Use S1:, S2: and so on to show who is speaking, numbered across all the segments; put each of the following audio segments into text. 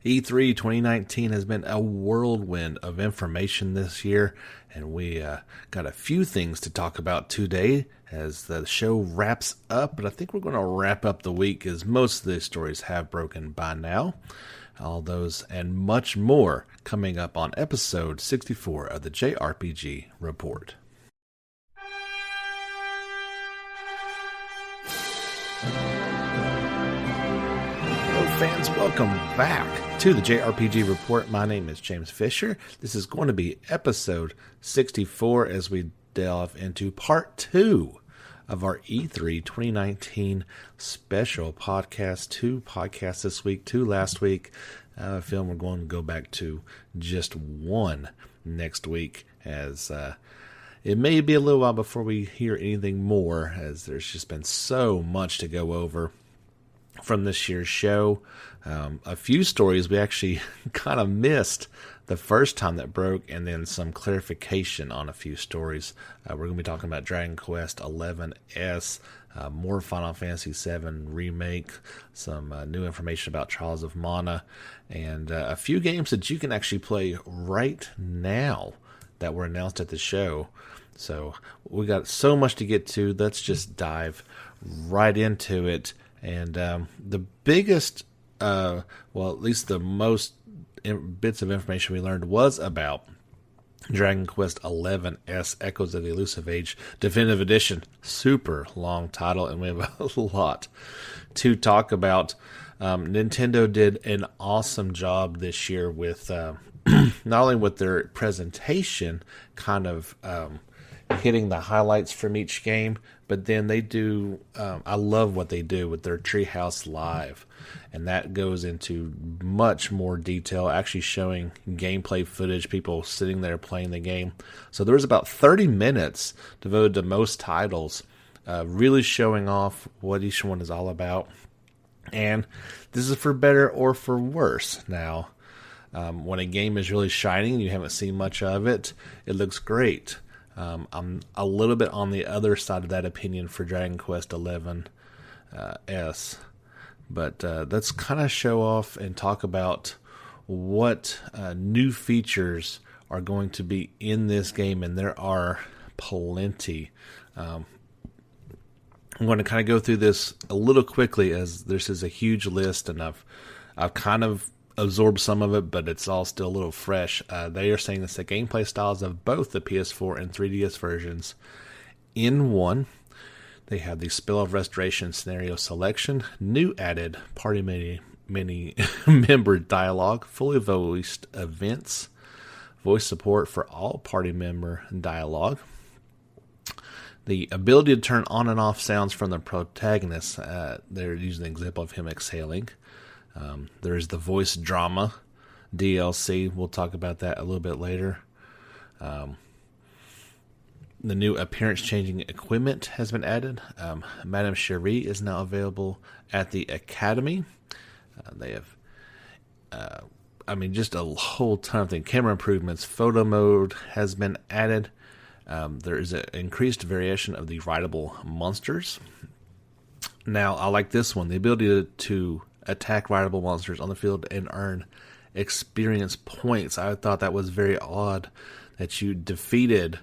S1: E3 2019 has been a whirlwind of information this year, and we got a few things to talk about today as the show wraps up, but I think we're going to wrap up the week as most of the stories have broken by now. All those and much more coming up on episode 64 of the JRPG Report. Hello fans, welcome back to the JRPG Report. My name is James Fisher. This is going to be episode 64 as we delve into part 2 of our E3 2019 special podcast. 2 podcasts this week, 2 last week. I feel we're going to go back to just 1 next week, as it may be a little while before we hear anything more, as there's just been so much to go over from this year's show. A few stories we actually kind of missed the first time that broke, and then some clarification on a few stories. We're going to be talking about Dragon Quest XI-S, more Final Fantasy VII Remake, some new information about Trials of Mana, and a few games that you can actually play right now that were announced at the show. So we got so much to get to. Let's just dive right into it. And the biggest, well, at least the most bits of information we learned was about Dragon Quest XI-S Echoes of the Elusive Age Definitive Edition. Super long title, and we have a lot to talk about. Nintendo did an awesome job this year with not only with their presentation, kind of hitting the highlights from each game, but then they do, I love what they do with their Treehouse Live, and that goes into much more detail, actually showing gameplay footage, people sitting there playing the game. So there was about 30 minutes devoted to most titles, really showing off what each one is all about. And this is for better or for worse. Now, when a game is really shining and you haven't seen much of it, it looks great. I'm a little bit on the other side of that opinion for Dragon Quest XI-S. But let's kind of show off and talk about what new features are going to be in this game, and there are plenty. I'm going to kind of go through this a little quickly, as this is a huge list, and I've kind of absorbed some of it, but it's all still a little fresh. They are saying this, the gameplay styles of both the PS4 and 3DS versions in one. They have the Spell of Restoration scenario selection, new added party many member dialogue, fully voiced events, voice support for all party member dialogue, the ability to turn on and off sounds from the protagonist. They're using an example of him exhaling. There's the voice drama DLC. We'll talk about that a little bit later. The new appearance-changing equipment has been added. Madame Cherie is now available at the Academy. They have, just a whole ton of things. Camera improvements. Photo mode has been added. There is an increased variation of the rideable monsters. Now, I like this one. The ability to attack rideable monsters on the field and earn experience points. I thought that was very odd that you defeated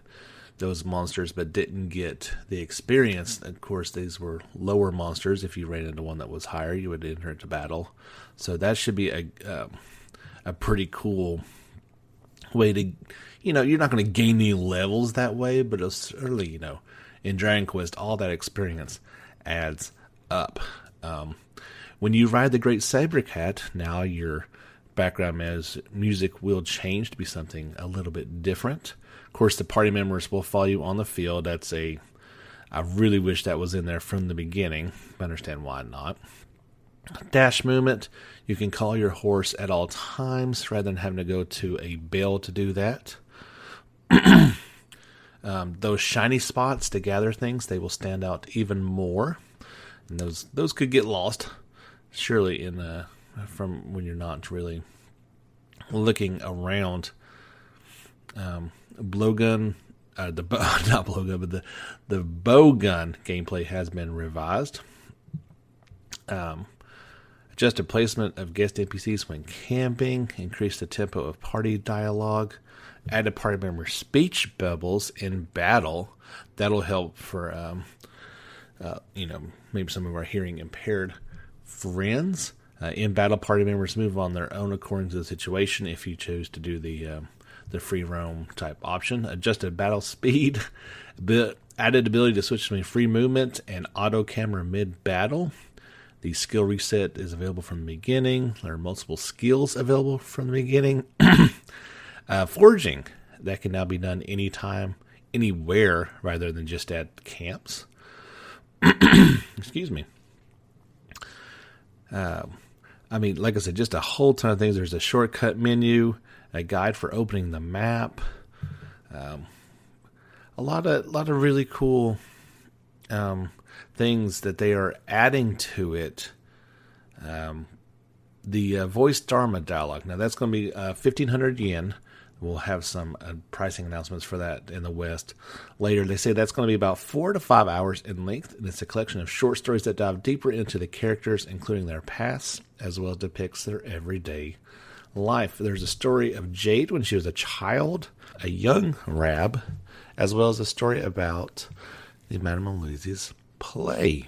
S1: those monsters but didn't get the experience. Of course, these were lower monsters. If you ran into one that was higher, you would enter into battle. So that should be a pretty cool way to, you're not going to gain any levels that way, but it's certainly, in Dragon Quest, all that experience adds up. When you ride the Great Saber Cat, now your background music will change to be something a little bit different. Of course, the party members will follow you on the field. I really wish that was in there from the beginning. I understand why not. Dash movement, you can call your horse at all times rather than having to go to a bell to do that. Those shiny spots to gather things, they will stand out even more. And those could get lost, surely, from when you're not really looking around. Blowgun, not blowgun, but the bowgun gameplay has been revised. Adjusted placement of guest NPCs when camping. Increase the tempo of party dialogue. Added party member speech bubbles in battle. That'll help for, maybe some of our hearing impaired friends. In battle, party members move on their own according to the situation if you choose to do the free roam type option. Adjusted battle speed. Added ability to switch between free movement and auto camera mid battle. The skill reset is available from the beginning. There are multiple skills available from the beginning. Forging, that can now be done anytime, anywhere, rather than just at camps. Excuse me. Like I said, just a whole ton of things. There's a shortcut menu, a guide for opening the map. A lot of really cool things that they are adding to it. The voice Dharma dialogue. Now that's going to be 1,500 yen. We'll have some pricing announcements for that in the West later. They say that's going to be about 4 to 5 hours in length, and it's a collection of short stories that dive deeper into the characters, including their pasts, as well as depicts their everyday life. There's a story of Jade when she was a child, a young Rab, as well as a story about the Madame Louise's play.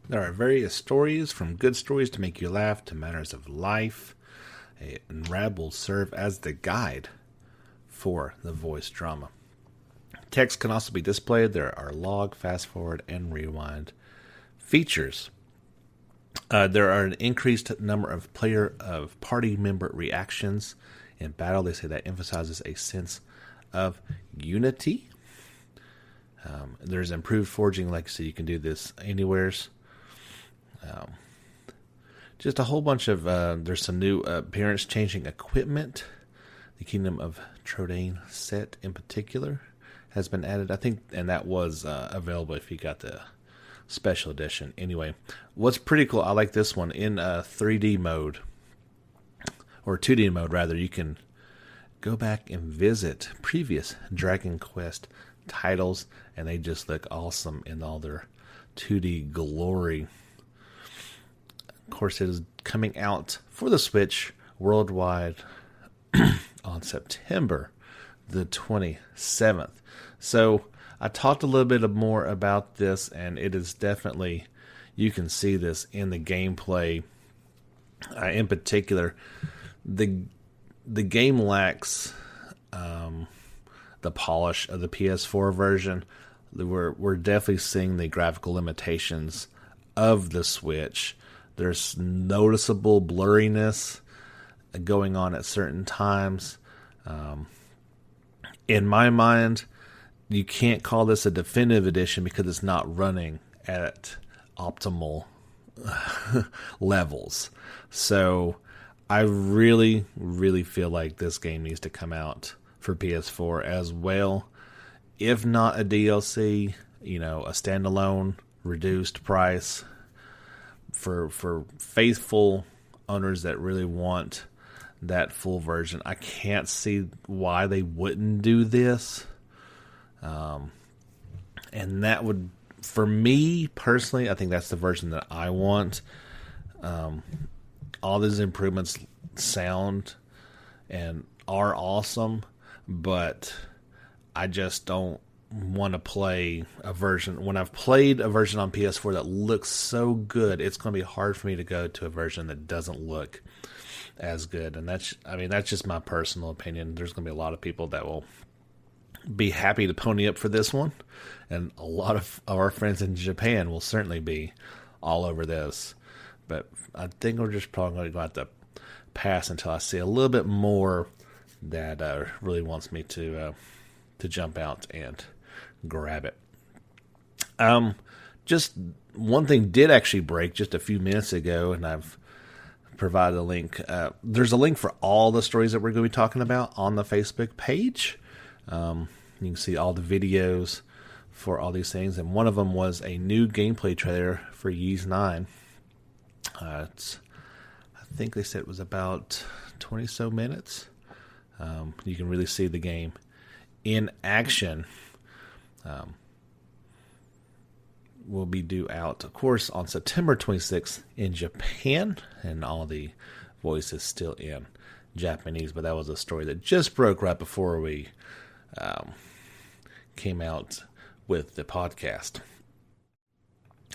S1: There are various stories, from good stories to make you laugh to matters of life. And Rab will serve as the guide for the voice drama. Text can also be displayed. There are log, fast forward, and rewind features. There are an increased number of party member reactions in battle. They say that emphasizes a sense of unity. There's improved forging, like I said, you can do this anywheres. Just a whole bunch of, there's some new appearance changing equipment. The Kingdom of Trodain set in particular has been added, I think, and that was available if you got the special edition. Anyway, what's pretty cool, I like this one, in 3D mode, or 2D mode rather, you can go back and visit previous Dragon Quest titles, and they just look awesome in all their 2D glory. Of course, it is coming out for the Switch worldwide on September the 27th. So I talked a little bit more about this, and it is definitely, you can see this in the gameplay. In particular, the game lacks the polish of the PS4 version. We're definitely seeing the graphical limitations of the Switch. There's noticeable blurriness going on at certain times. In my mind, you can't call this a definitive edition because it's not running at optimal levels. So I really, really feel like this game needs to come out for PS4 as well. If not a DLC, a standalone reduced price for faithful owners that really want that full version. I can't see why they wouldn't do this. And that would, for me personally, I think that's the version that I want. All these improvements sound and are awesome, but I just don't want to play a version. When I've played a version on PS4 that looks so good, it's going to be hard for me to go to a version that doesn't look as good. And that's just my personal opinion. There's going to be a lot of people that will be happy to pony up for this one, and a lot of our friends in Japan will certainly be all over this. But I think we're just probably going to have to pass until I see a little bit more that really wants me to jump out and grab it. Just one thing did actually break just a few minutes ago, and I've provided a link. There's a link for all the stories that we're going to be talking about on the Facebook page. You can see all the videos for all these things, and one of them was a new gameplay trailer for Ys 9. I think they said it was about 20 so minutes. You can really see the game will be due out, of course, on September 26th in Japan, and all the voices still in Japanese. But that was a story that just broke right before we came out with the podcast.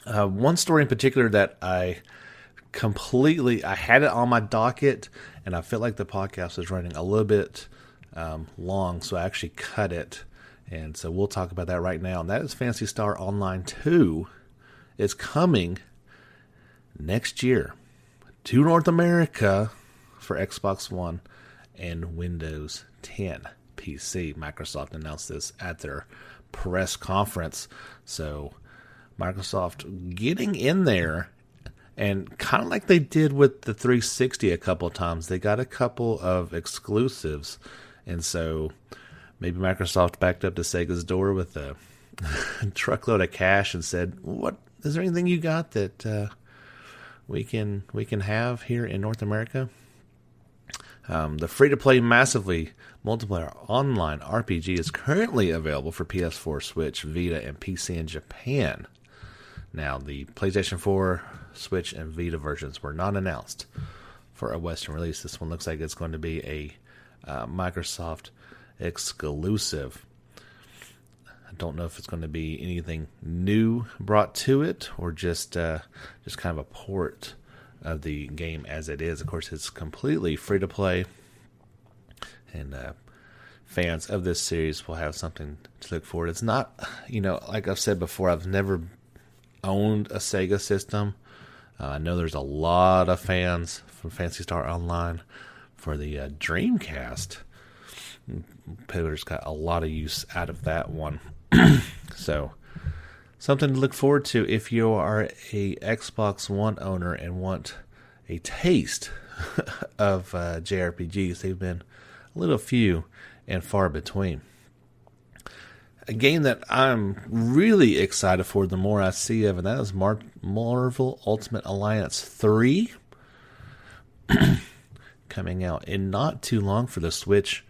S1: One story in particular that I had it on my docket, and I felt like the podcast was running a little bit long, so I actually cut it. And so we'll talk about that right now. And that is Phantasy Star Online 2. It's coming next year to North America for Xbox One and Windows 10 PC. Microsoft announced this at their press conference. So Microsoft getting in there, and kind of like they did with the 360 a couple of times, they got a couple of exclusives. And so maybe Microsoft backed up to Sega's door with a truckload of cash and said, "What is there anything you got that we can have here in North America?" The free-to-play massively multiplayer online RPG is currently available for PS4, Switch, Vita, and PC in Japan. Now, the PlayStation 4, Switch, and Vita versions were not announced for a Western release. This one looks like it's going to be a Microsoft exclusive. I don't know if it's going to be anything new brought to it, or just kind of a port of the game as it is. Of course, it's completely free to play, and fans of this series will have something to look forward to. It's not, like I've said before, I've never owned a Sega system. I know there's a lot of fans from Phantasy Star Online for the Dreamcast. Players got a lot of use out of that one. So, something to look forward to if you are a Xbox One owner and want a taste of JRPGs. They've been a little few and far between. A game that I'm really excited for the more I see of, and that is Marvel Ultimate Alliance 3. Coming out in not too long for the Switch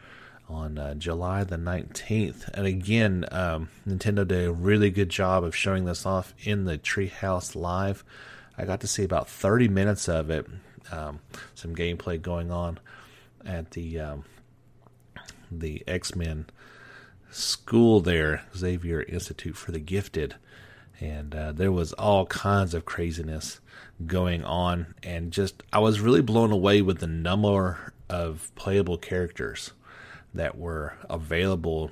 S1: on July the 19th. And again, Nintendo did a really good job of showing this off in the Treehouse Live. I got to see about 30 minutes of it. Some gameplay going on at the X-Men school there, Xavier Institute for the Gifted. And there was all kinds of craziness going on. And I was really blown away with the number of playable characters that were available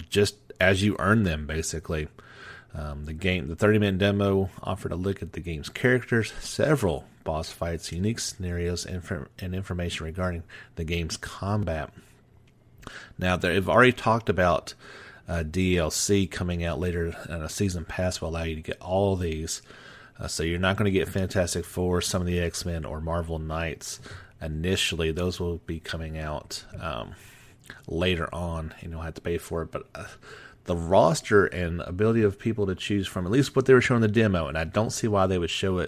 S1: just as you earn them, basically. The 30-minute demo offered a look at the game's characters, several boss fights, unique scenarios, and information regarding the game's combat. Now, they've already talked about DLC coming out later, and a season pass will allow you to get all these. So you're not going to get Fantastic Four, some of the X-Men, or Marvel Knights initially. Those will be coming out later on, and you'll have to pay for it. But the roster and ability of people to choose from, at least what they were showing in the demo, and I don't see why they would show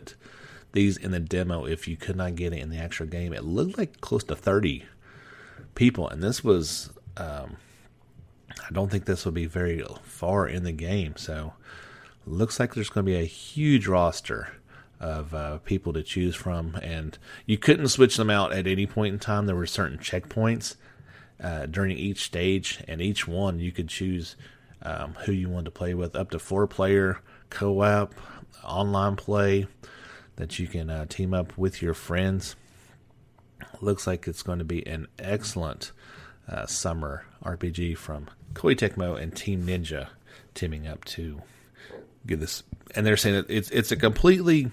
S1: these in the demo if you could not get it in the actual game. It looked like close to 30 people, and this was I don't think this will be very far in the game. So looks like there's going to be a huge roster of people to choose from, and you couldn't switch them out at any point in time. There were certain checkpoints during each stage, and each one you could choose who you wanted to play with. Up to 4-player co-op online play that you can team up with your friends. Looks like it's going to be an excellent summer RPG from Koei Tecmo and Team Ninja teaming up to get this. And they're saying that it's a completely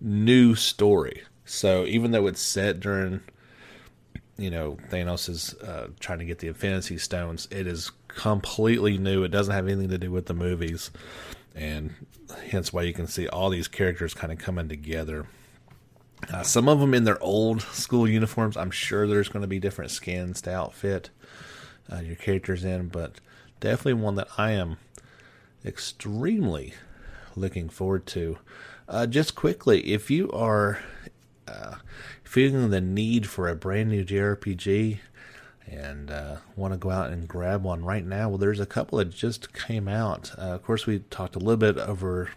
S1: new story. So even though it's set during, Thanos is trying to get the Infinity Stones, it is completely new. It doesn't have anything to do with the movies, and hence why you can see all these characters kind of coming together. Some of them in their old school uniforms. I'm sure there's going to be different skins to outfit your characters in, but definitely one that I am extremely looking forward to. Just quickly, if you are feeling the need for a brand new JRPG and want to go out and grab one right now. Well, there's a couple that just came out. Of course, we talked a little bit over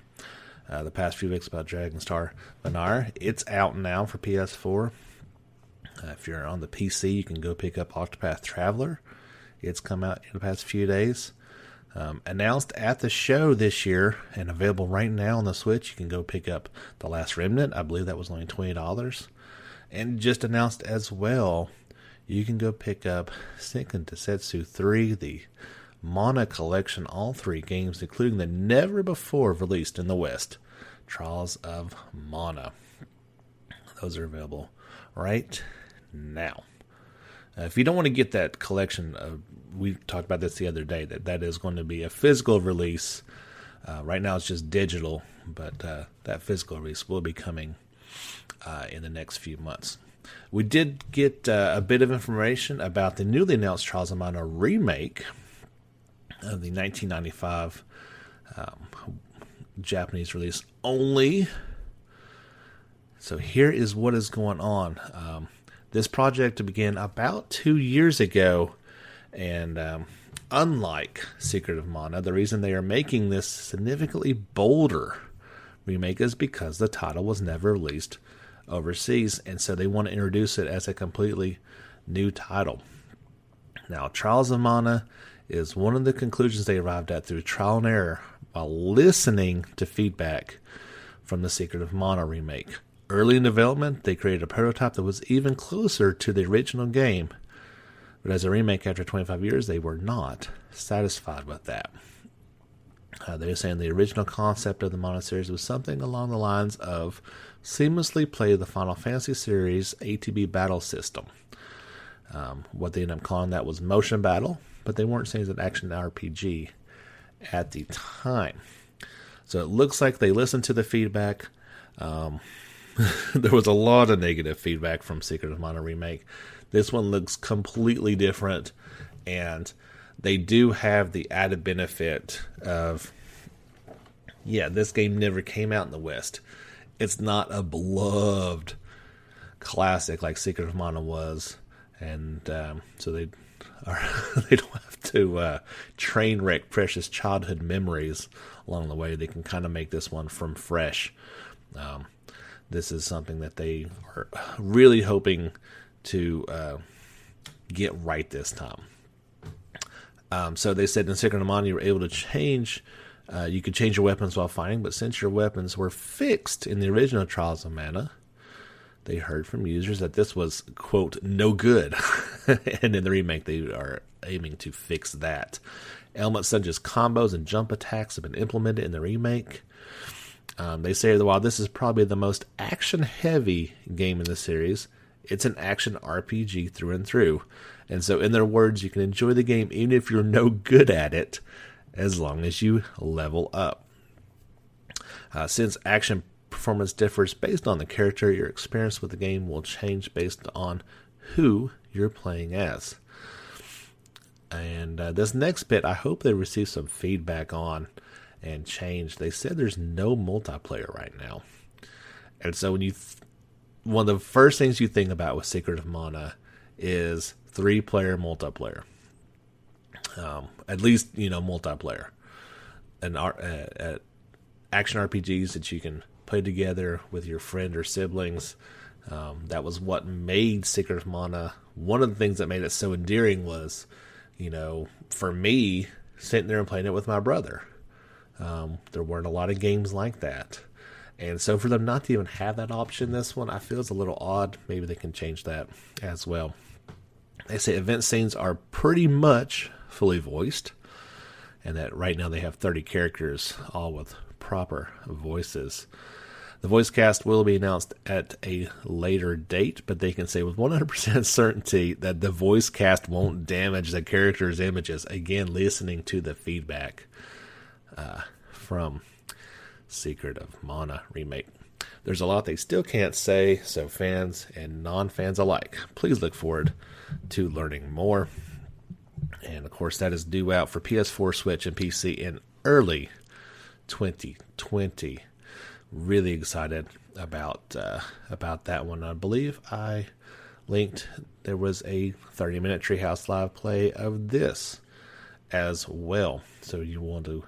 S1: the past few weeks about Dragon Star Vanar. It's out now for PS4. If you're on the PC, you can go pick up Octopath Traveler. It's come out in the past few days. Announced at the show this year and available right now on the Switch. You can go pick up The Last Remnant. I believe that was only $20. And just announced as well, you can go pick up Senkan Densetsu 3, the Mana Collection, all 3 games, including the never before released in the West, Trials of Mana. Those are available right now. If you don't want to get that collection, we talked about this the other day, that is going to be a physical release. Right now it's just digital, but that physical release will be coming in the next few months. We did get a bit of information about the newly announced Trials of Mana remake of the 1995 Japanese release only. So here is what is going on. This project began about 2 years ago, and unlike Secret of Mana, the reason they are making this significantly bolder remake is because the title was never released overseas, and so they want to introduce it as a completely new title. Now, Trials of Mana is one of the conclusions they arrived at through trial and error while listening to feedback from the Secret of Mana remake. Early in development, they created a prototype that was even closer to the original game, but as a remake after 25 years, they were not satisfied with that. They're saying the original concept of the Mana series was something along the lines of seamlessly play the Final Fantasy series ATB battle system. What they ended up calling that was motion battle, but they weren't saying it's an action RPG at the time. So it looks like they listened to the feedback. There was a lot of negative feedback from Secret of Mana remake. This one looks completely different, and they do have the added benefit of, this game never came out in the West. It's not a beloved classic like Secret of Mana was, and so they don't have to train wreck precious childhood memories along the way. They can kind of make this one from fresh. This is something that they are really hoping to get right this time. So they said in Secret of Mana you were able to change, you could change your weapons while fighting, but since your weapons were fixed in the original Trials of Mana, they heard from users that this was, quote, no good. And in the remake, they are aiming to fix that. Elements such as combos and jump attacks have been implemented in the remake. They say that while this is probably the most action-heavy game in the series, it's an action RPG through and through. And so, in their words, you can enjoy the game even if you're no good at it, as long as you level up. Since action performance differs based on the character, your experience with the game will change based on who you're playing as. And this next bit, I hope they receive some feedback on and change. They said there's no multiplayer right now. And so when one of the first things you think about with Secret of Mana is 3-player multiplayer. At least, multiplayer. And action RPGs that you can play together with your friend or siblings. That was what made Secret of Mana. One of the things that made it so endearing was, for me, sitting there and playing it with my brother. There weren't a lot of games like that. And so for them not to even have that option, this one, I feel is a little odd. Maybe they can change that as well. They say event scenes are pretty much fully voiced, and that right now they have 30 characters, all with proper voices. The voice cast will be announced at a later date, but they can say with 100% certainty that the voice cast won't damage the characters' images. Again, listening to the feedback from Secret of Mana remake. There's a lot they still can't say, so fans and non-fans alike, please look forward to learning more. And of course, that is due out for PS4, Switch, and PC in early 2020. Really excited about that one. I believe I linked, there was a 30-minute Treehouse Live play of this as well. So you want to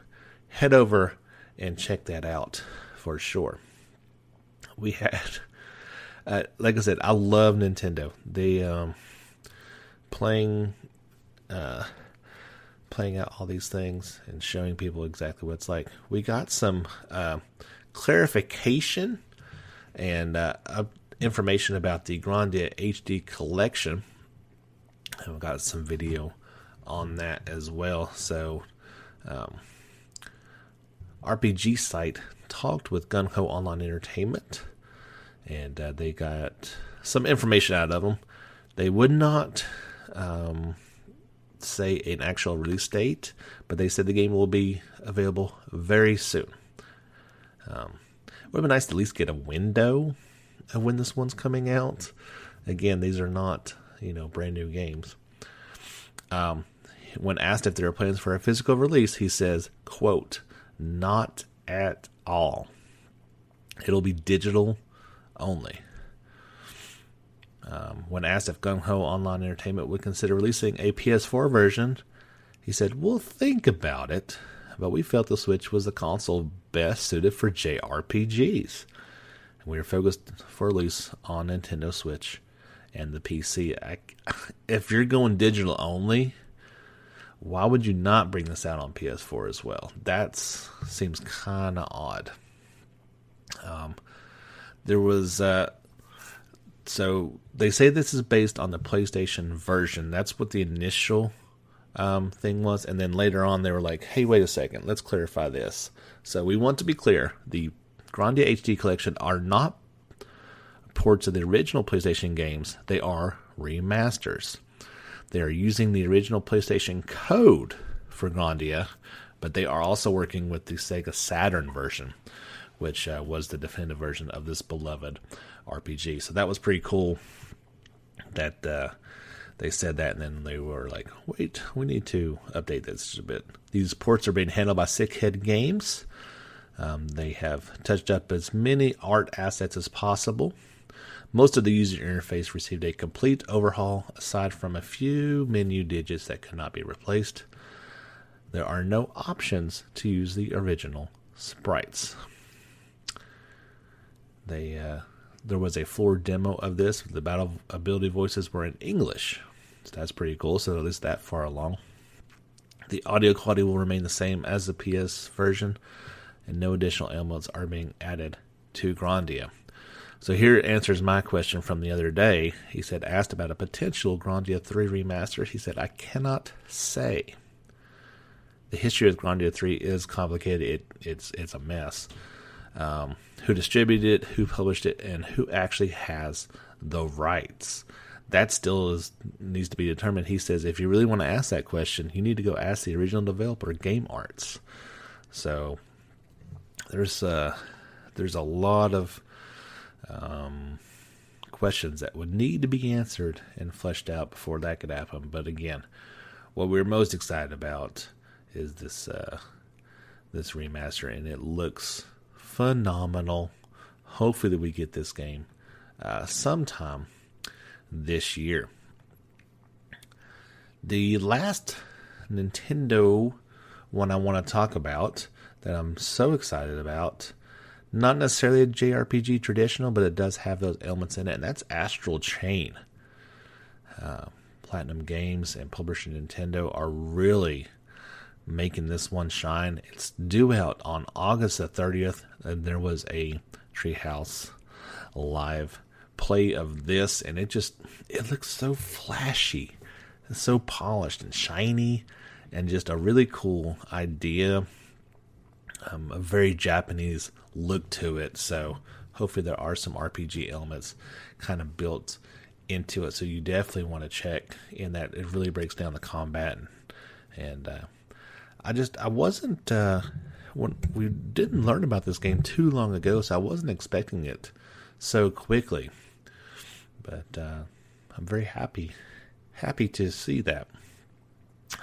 S1: head over and check that out for sure. We had, like I said, I love Nintendo. They playing out all these things and showing people exactly what it's like. We got some clarification and information about the Grandia HD collection. And we got some video on that as well. So, RPG site talked with Gung Ho Online Entertainment, and they got some information out of them. They would not say an actual release date, but they said the game will be available very soon. It would be nice to at least get a window of when this one's coming out. Again, these are not, brand new games. When asked if there are plans for a physical release, he says, quote, "Not at all. It'll be digital only." When asked if Gung Ho Online Entertainment would consider releasing a PS4 version, he said, "We'll think about it, but we felt the Switch was the console best suited for JRPGs. And we are focused for release on Nintendo Switch and the PC." If you're going digital only, why would you not bring this out on PS4 as well? That seems kind of odd. There was... So they say this is based on the PlayStation version. That's what the initial thing was. And then later on they were like, hey, wait a second, let's clarify this. So we want to be clear. The Grandia HD collection are not ports of the original PlayStation games. They are remasters. They are using the original PlayStation code for Grandia, but they are also working with the Sega Saturn version, which was the definitive version of this beloved RPG. So that was pretty cool that they said that, and then they were like, wait, we need to update this a bit. These ports are being handled by Sickhead Games. They have touched up as many art assets as possible. Most of the user interface received a complete overhaul, aside from a few menu digits that could not be replaced. There are no options to use the original sprites. There was a floor demo of this. The battle ability voices were in English. So that's pretty cool. So at least that far along. The audio quality will remain the same as the PS version, and no additional elements are being added to Grandia. So here answers my question from the other day. He said, asked about a potential Grandia 3 remaster. He said, I cannot say. The history of Grandia 3 is complicated. It's a mess. Who distributed it, who published it, and who actually has the rights. That still needs to be determined. He says, if you really want to ask that question, you need to go ask the original developer, Game Arts. So there's a lot of questions that would need to be answered and fleshed out before that could happen. But again, what we're most excited about is this remaster, and it looks phenomenal. Hopefully that we get this game sometime this year. The last Nintendo one I want to talk about that I'm so excited about, not necessarily a JRPG traditional, but it does have those elements in it, and that's Astral Chain. Platinum Games and publisher Nintendo are really making this one shine. It's due out on August the 30th, and there was a Treehouse Live play of this, and it looks so flashy. It's so polished and shiny, and just a really cool idea. A very Japanese look to it, so hopefully there are some RPG elements kind of built into it, so you definitely want to check in that. It really breaks down the combat, and I wasn't when we didn't learn about this game too long ago, so I wasn't expecting it so quickly, but I'm very happy to see that.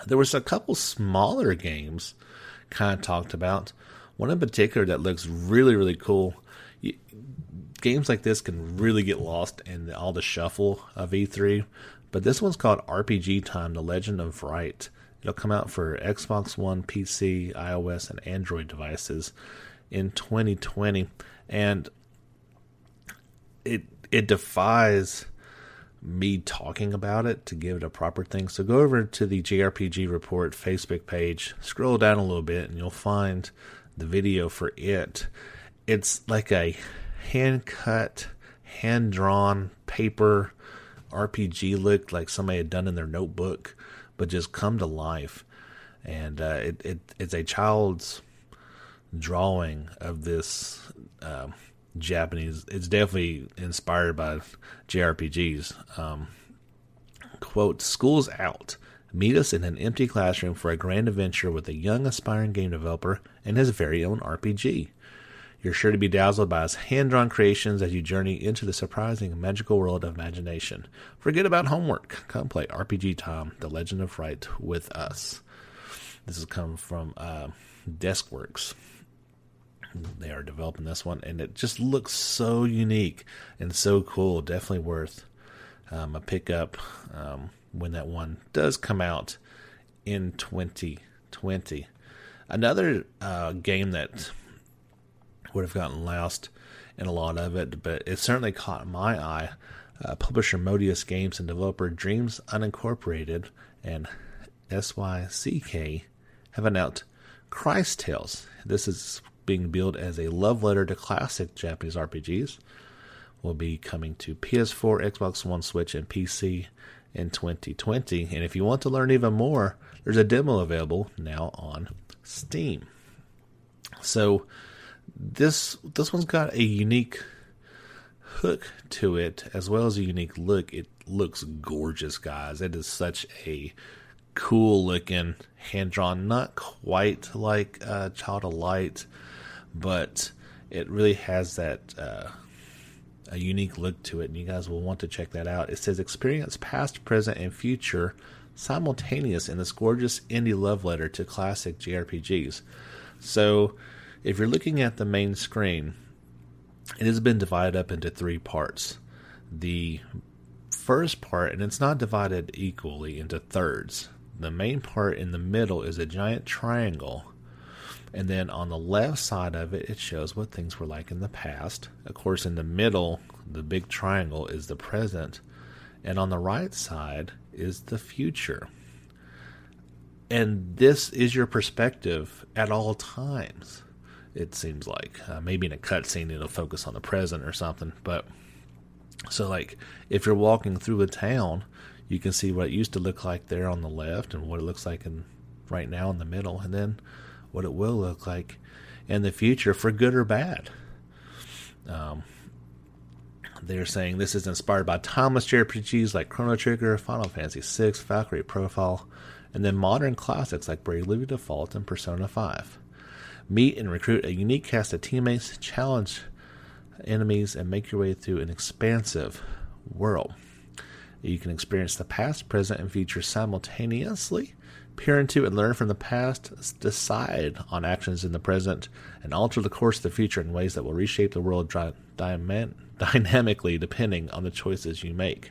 S1: There was a couple smaller games kind of talked about. One in particular that looks really, really cool. games like this can really get lost in all the shuffle of E3. But this one's called RPG Time: The Legend of Wright. It'll come out for Xbox One, PC, iOS, and Android devices in 2020. And it defies me talking about it to give it a proper thing. So go over to the JRPG Report Facebook page, scroll down a little bit, and you'll find the video for it. It's like a hand-cut, hand-drawn paper RPG look, like somebody had done in their notebook, but just come to life. And it's a child's drawing of this Japanese. It's definitely inspired by JRPGs. Quote, "School's out. Meet us in an empty classroom for a grand adventure with a young aspiring game developer and his very own RPG. You're sure to be dazzled by his hand-drawn creations as you journey into the surprising and magical world of imagination. Forget about homework. Come play RPG Time: The Legend of Wright with us." This has come from Deskworks. They are developing this one, and it just looks so unique and so cool. Definitely worth a pickup when that one does come out in 2020. Another game that would have gotten lost in a lot of it, but it certainly caught my eye. Publisher Modius Games and developer Dreams Unincorporated and SYCK have announced Christ Tales. This is being billed as a love letter to classic Japanese RPGs. Will be coming to PS4, Xbox One, Switch, and PC in 2020. And if you want to learn even more, there's a demo available now on Steam. So this one's got a unique hook to it, as well as a unique look. It looks gorgeous, guys. It is such a cool looking hand-drawn, not quite like Child of Light, but it really has that a unique look to it, and you guys will want to check that out. It says, "Experience past, present, and future simultaneous in this gorgeous indie love letter to classic JRPGs." So if you're looking at the main screen, it has been divided up into 3 parts. The first part, and it's not divided equally into thirds. The main part in the middle is a giant triangle. And then on the left side of it, it shows what things were like in the past. Of course, in the middle, the big triangle is the present. And on the right side is the future. And this is your perspective at all times, it seems like. Maybe in a cutscene, it'll focus on the present or something. But so, like, if you're walking through a town, you can see what it used to look like there on the left and what it looks like right now in the middle. And then what it will look like in the future, for good or bad. They're saying this is inspired by timeless JRPGs like Chrono Trigger, Final Fantasy VI, Valkyrie Profile, and then modern classics like Bravely Default and Persona 5. Meet and recruit a unique cast of teammates, challenge enemies, and make your way through an expansive world. You can experience the past, present, and future simultaneously, peer into and learn from the past, decide on actions in the present, and alter the course of the future in ways that will reshape the world dynamically depending on the choices you make.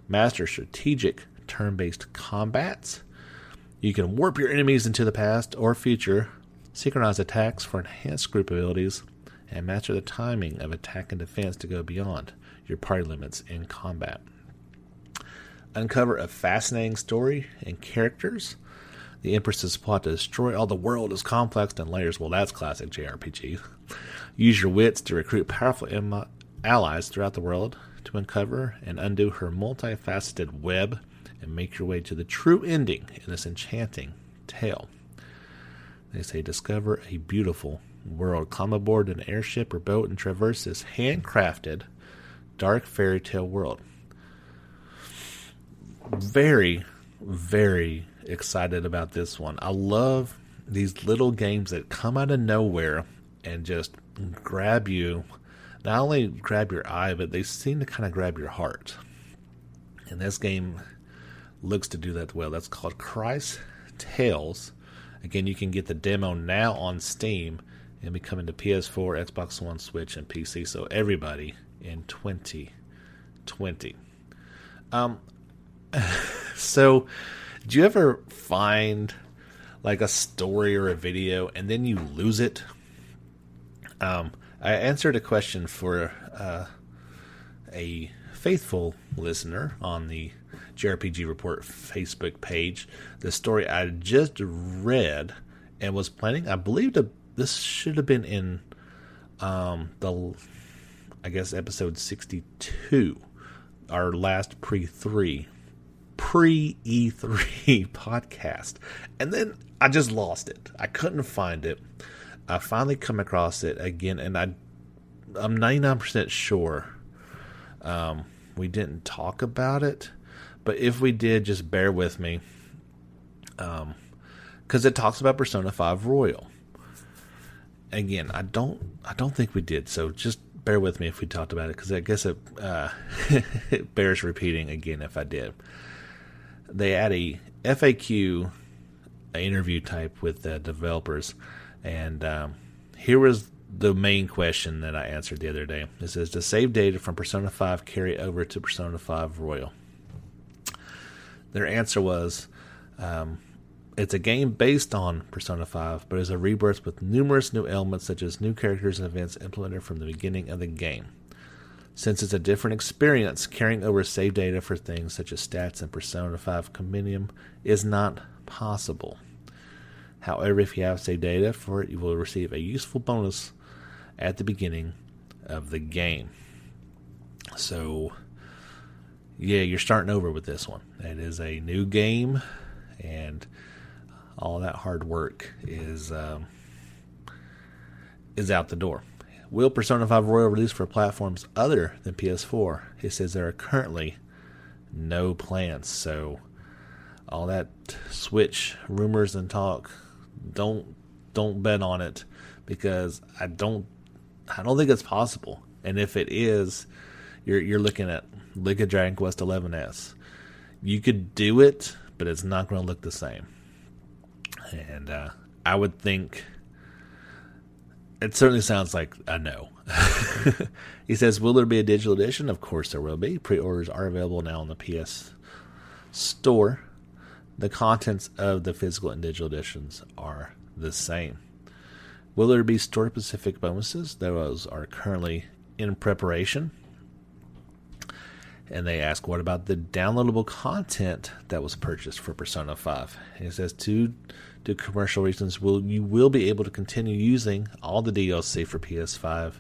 S1: Master strategic turn-based combats. You can warp your enemies into the past or future, synchronize attacks for enhanced group abilities, and master the timing of attack and defense to go beyond your party limits in combat. Uncover a fascinating story and characters. The Empress's plot to destroy all the world is complex and layers. Well, that's classic JRPG. Use your wits to recruit powerful allies throughout the world to uncover and undo her multifaceted web and make your way to the true ending in this enchanting tale. They say discover a beautiful world. Climb aboard an airship or boat and traverse this handcrafted dark fairy tale world. Very, very excited about this one. I love these little games that come out of nowhere and just grab you. Not only grab your eye, but they seem to kind of grab your heart. And this game looks to do that well. That's called Christ Tales. Again, you can get the demo now on Steam. and be coming to PS4, Xbox One, Switch, and PC. So everybody in 2020. So do you ever find like a story or a video and then you lose it? I answered a question for a faithful listener on the JRPG Report Facebook page. The story I just read and was planning, I believe this should have been in episode 62, our last pre-E3 podcast. And then I just lost it. I couldn't find it. I finally come across it again, and I'm 99% sure we didn't talk about it. But if we did, just bear with me. Because it talks about Persona 5 Royal. Again, I don't think we did, so just bear with me if we talked about it, because I guess it it bears repeating again if I did. They add a FAQ, a interview type with the developers, and here was the main question that I answered the other day. It says, does save data from Persona 5 carry over to Persona 5 Royal? Their answer was, it's a game based on Persona 5, but is a rebirth with numerous new elements such as new characters and events implemented from the beginning of the game. Since it's a different experience, carrying over save data for things such as stats and Persona 5 Compendium is not possible. However, if you have save data for it, you will receive a useful bonus at the beginning of the game. So, yeah, you're starting over with this one. It is a new game, and all that hard work is out the door. Will Persona 5 Royal release for platforms other than PS4? It says there are currently no plans. So all that Switch rumors and talk, don't bet on it, because I don't think it's possible. And if it is, you're looking at League of Dragon Quest XI's. You could do it, but it's not going to look the same. And I would think it certainly sounds like a no. He says, will there be a digital edition? Of course there will be. Pre-orders are available now on the PS Store. The contents of the physical and digital editions are the same. Will there be store-specific bonuses? Those are currently in preparation. And they ask, what about the downloadable content that was purchased for Persona 5? And it says, due to commercial reasons, you will be able to continue using all the DLC for PS5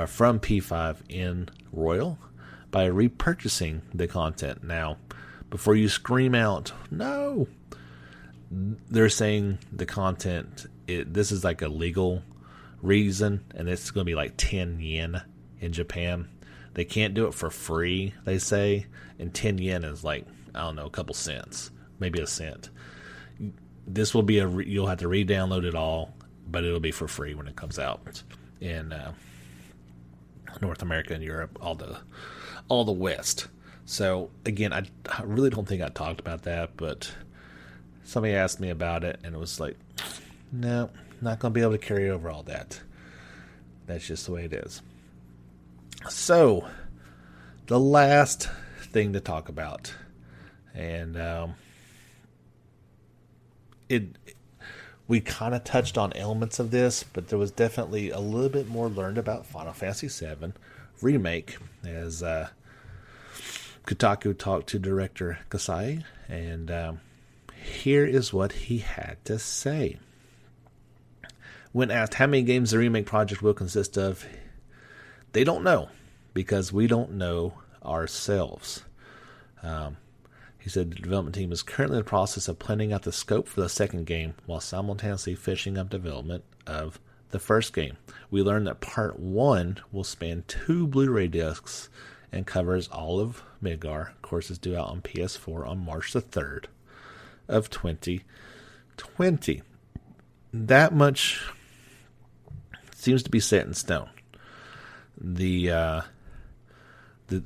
S1: from P5 in Royal by repurchasing the content. Now, before you scream out, no, they're saying the content, this is like a legal reason, and it's going to be like 10 yen in Japan. They can't do it for free, they say, and 10 yen is like, I don't know, a couple cents, maybe a cent. This will be you'll have to re-download it all, but it'll be for free when it comes out in North America and Europe, all the West. So again, I really don't think I talked about that, but somebody asked me about it, and it was like, no, not going to be able to carry over all that. That's just the way it is. So, the last thing to talk about, and we kind of touched on elements of this, but there was definitely a little bit more learned about Final Fantasy VII Remake, as Kotaku talked to director Kasai, and here is what he had to say. When asked how many games the remake project will consist of, they don't know, because we don't know ourselves. He said the development team is currently in the process of planning out the scope for the second game while simultaneously finishing up development of the first game. We learned that Part 1 will span 2 Blu-ray discs and covers all of Midgar. Of course, it's due out on PS4 on March the 3rd of 2020. That much seems to be set in stone.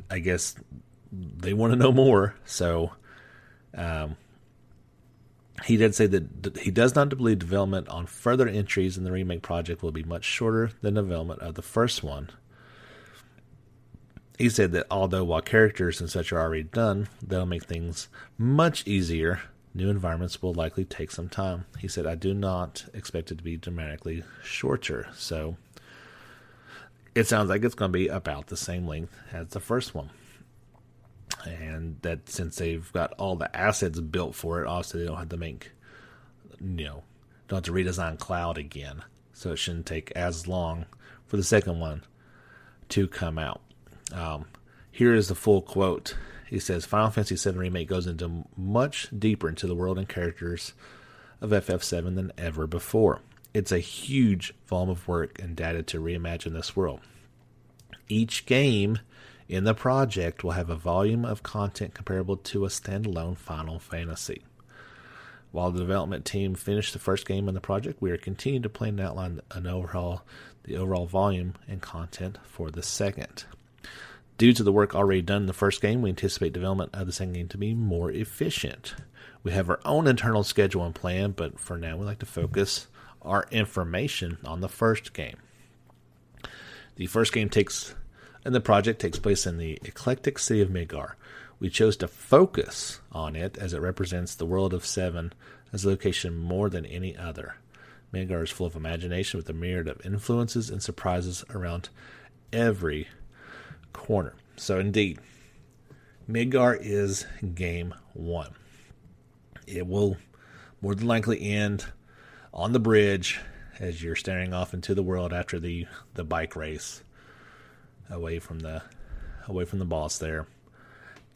S1: I guess they want to know more, so He did say that he does not believe development on further entries in the remake project will be much shorter than development of the first one. He said that while characters and such are already done, they'll make things much easier. New environments will likely take some time. He said, I do not expect it to be dramatically shorter. So it sounds like it's going to be about the same length as the first one. And that since they've got all the assets built for it, obviously they don't have to don't have to redesign Cloud again. So it shouldn't take as long for the second one to come out. Here is the full quote. He says, Final Fantasy VII Remake goes into much deeper into the world and characters of FF7 than ever before. It's a huge volume of work and data to reimagine this world. Each game in the project will have a volume of content comparable to a standalone Final Fantasy. While the development team finished the first game in the project, we are continuing to plan and outline the overall volume and content for the second. Due to the work already done in the first game, we anticipate development of the second game to be more efficient. We have our own internal schedule and plan, but for now we like to focus our information on the first game. The first game the project takes place in the eclectic city of Midgar. We chose to focus on it as it represents the world of Seven as a location more than any other. Midgar is full of imagination with a myriad of influences and surprises around every corner. So indeed, Midgar is game one. It will more than likely end on the bridge as you're staring off into the world after the bike race away from the boss there,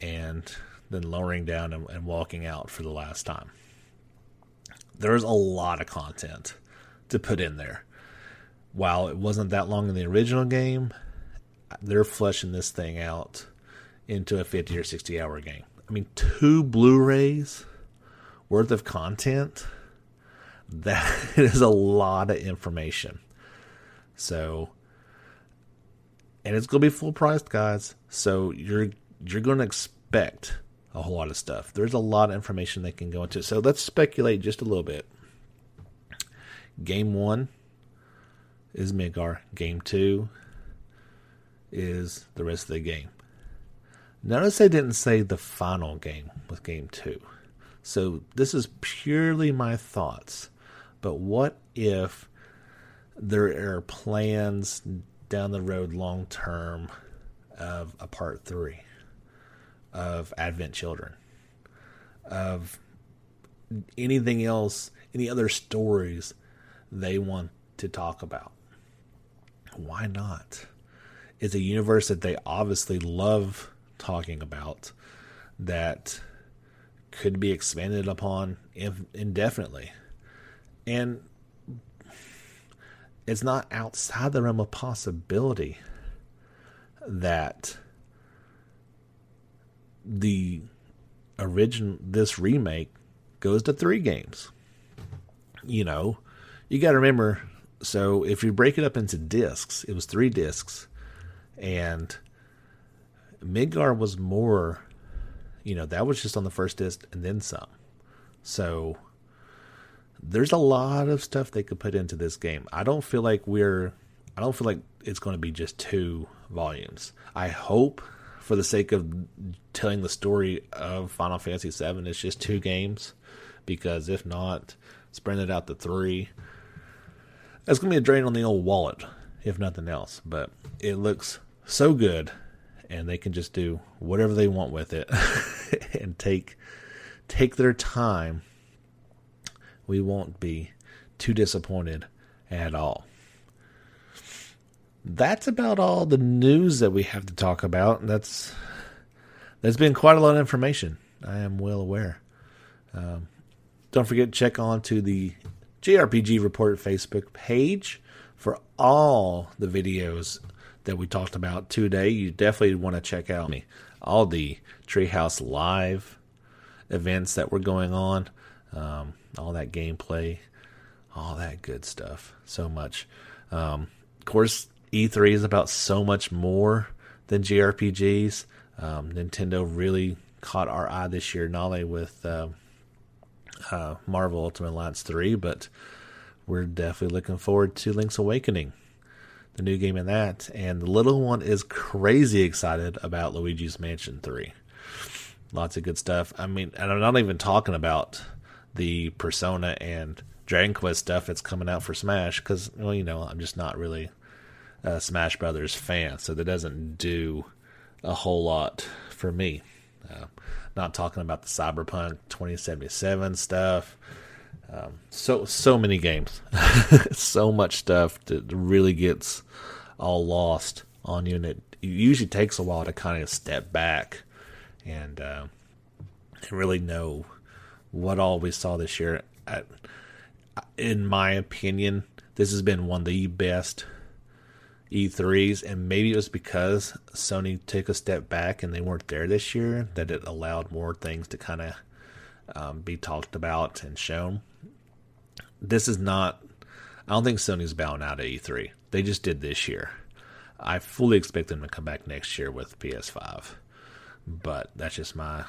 S1: and then lowering down and walking out for the last time. There's a lot of content to put in there. While it wasn't that long in the original game, they're fleshing this thing out into a 50 or 60 hour game. I mean, 2 Blu-rays worth of content, that is a lot of information. So, and it's going to be full priced, guys. So you're going to expect a whole lot of stuff. There's a lot of information they can go into. So let's speculate just a little bit. Game 1 is Midgar. Game 2 is the rest of the game. Notice they didn't say the final game with Game 2. So this is purely my thoughts. But what if there are plans down the road long term of a part 3, of Advent Children, of anything else, any other stories they want to talk about? Why not? It's a universe that they obviously love talking about, that could be expanded upon indefinitely. And it's not outside the realm of possibility that this remake goes to 3 games. You got to remember, so if you break it up into discs, it was 3 discs, and Midgar was more, that was just on the first disc and then some. So there's a lot of stuff they could put into this game. I don't feel like it's going to be just 2 volumes. I hope, for the sake of telling the story of Final Fantasy VII, it's just 2 games, because if not, spreading it out to 3, that's going to be a drain on the old wallet, if nothing else. But it looks so good, and they can just do whatever they want with it and take their time. We won't be too disappointed at all. That's about all the news that we have to talk about. There's been quite a lot of information. I am well aware. Don't forget to check on to the JRPG Report Facebook page for all the videos that we talked about today. You definitely want to check out all the Treehouse Live events that were going on, all that gameplay, all that good stuff. So much. Of course, E3 is about so much more than JRPGs. Nintendo really caught our eye this year, not only with Marvel Ultimate Alliance 3, but we're definitely looking forward to Link's Awakening, the new game in that. And the little one is crazy excited about Luigi's Mansion 3. Lots of good stuff. I mean, and I'm not even talking about the Persona and Dragon Quest stuff that's coming out for Smash, because, well, I'm just not really a Smash Brothers fan, so that doesn't do a whole lot for me. Not talking about the Cyberpunk 2077 stuff. So many games. So much stuff that really gets all lost on you, and it usually takes a while to kind of step back and really know what all we saw this year. In my opinion, this has been one of the best E3s, and maybe it was because Sony took a step back and they weren't there this year that it allowed more things to kind of be talked about and shown. This is not, I don't think Sony's bowing out at E3. They just did this year. I fully expect them to come back next year with PS5, but that's just my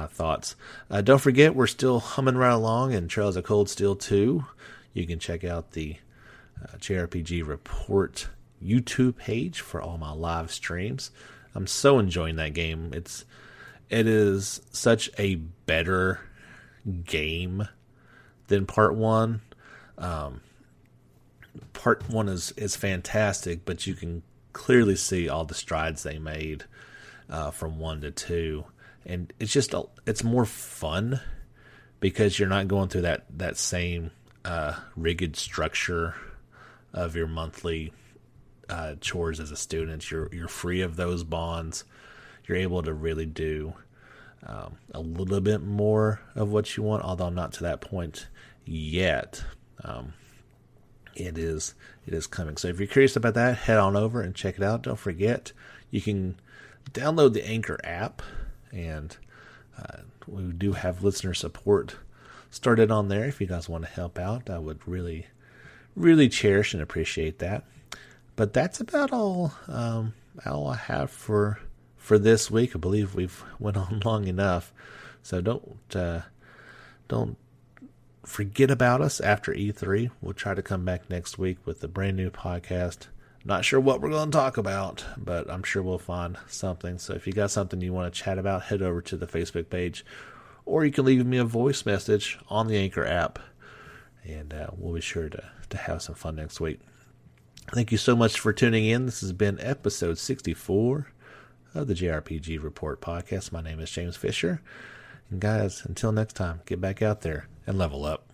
S1: thoughts. Don't forget, we're still humming right along in Trails of Cold Steel 2. You can check out the JRPG Report YouTube page for all my live streams. I'm so enjoying that game. It is such a better game than Part 1. Part 1 is fantastic, but you can clearly see all the strides they made from 1 to 2. And it's more fun because you're not going through that same rigid structure of your monthly chores as a student. You're free of those bonds. You're able to really do a little bit more of what you want, although I'm not to that point yet. It is coming. So if you're curious about that, head on over and check it out. Don't forget, you can download the Anchor app, and we do have listener support started on there. If you guys want to help out, I would really, really cherish and appreciate that. But that's about all I have for this week. I believe we've went on long enough, so don't forget about us after E3. We'll try to come back next week with a brand new podcast. Not sure what we're going to talk about, but I'm sure we'll find something. So if you got something you want to chat about, head over to the Facebook page, or you can leave me a voice message on the Anchor app, and we'll be sure to have some fun next week. Thank you so much for tuning in. This has been episode 64 of the JRPG Report podcast. My name is James Fisher. And guys, until next time, get back out there and level up.